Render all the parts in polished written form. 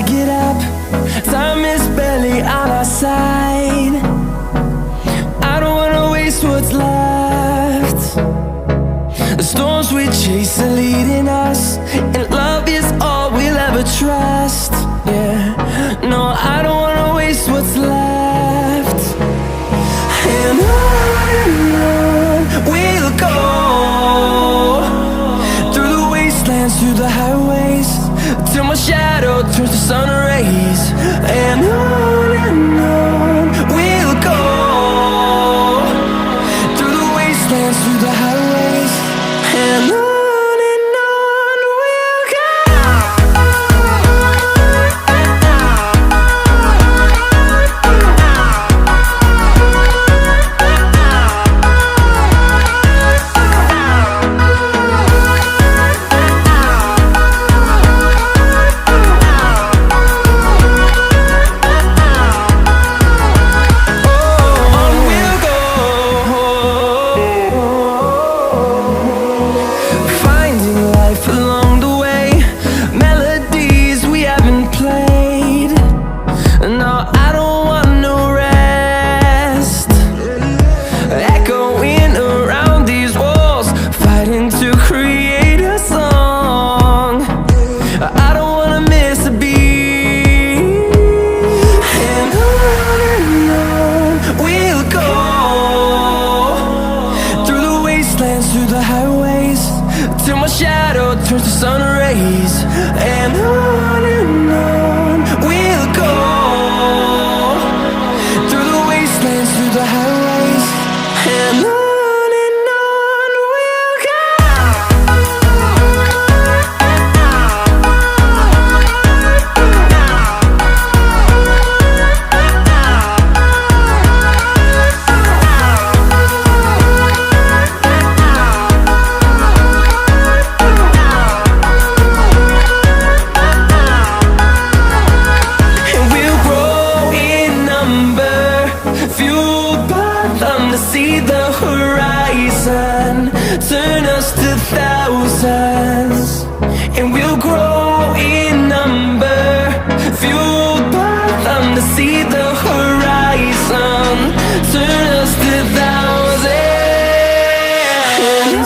get up, time is barely on our side. I don't wanna waste what's left. The storms we chase are leading us, and love is all we'll ever trust. Yeah, no, I don't wanna waste what's left. And on we'll go, through the wastelands, through the highways, till my shadow turns to sun rays. And on we'll go, through the wastelands, through the highways, and on we'll go. Through the highways, till my shadow turns to sun rays. And on we'll go, through the wastelands, through the highways, and on we'll go. See the horizon, turn us to thousands, and we'll grow in number, fueled by them to see the horizon, turn us to thousands. And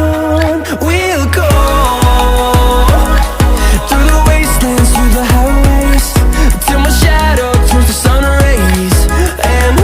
on we'll go, through the wastelands, through the highways, till my shadow turns to sun rays. And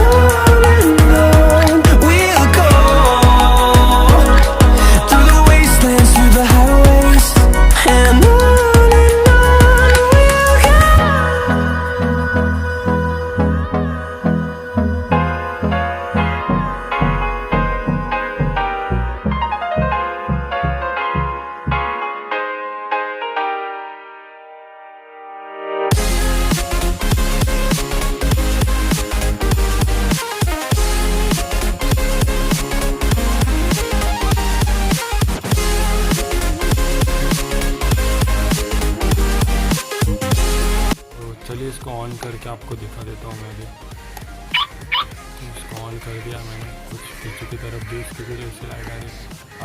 चलिए इसको on करके आपको दिखा देता हूँ मैं भी। इसको ऑन कर दिया मैंने। कुछ पीछे की तरफ भी इसकी कुछ ऐसी लाइट आ रही है,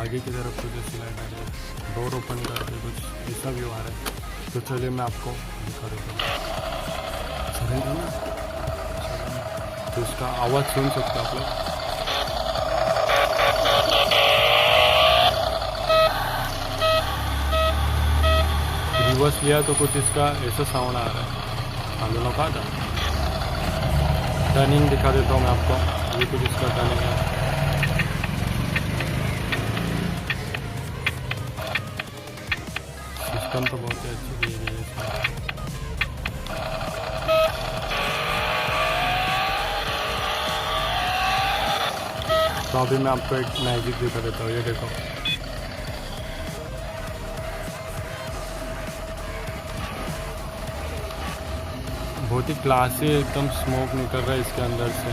आगे की तरफ कुछ ऐसी लाइट आ रही है, डोर ओपन करके कुछ ऐसा व्यू आ रहा है। तो चलिए मैं आपको दिखा देता हूँ। चलेगा ना? तो इसका आवाज़ सुन सकते आप लोग। रिवर्स लिया तो कुछ इसका ऐसा साउंड आ रहा है। आगे लोग आ था। टर्निंग दिखा देता हूँ मैं आपको। ये कुछ इसका टर्निंग है। सिस्टम तो बहुत ही अच्छी दी गई है इसमें। तो अभी मैं आपको एक मैजिक दिखा देता हूँ। ये देखो, बहुत ही क्लासी एकदम स्मोक निकल रहा है इसके अंदर से।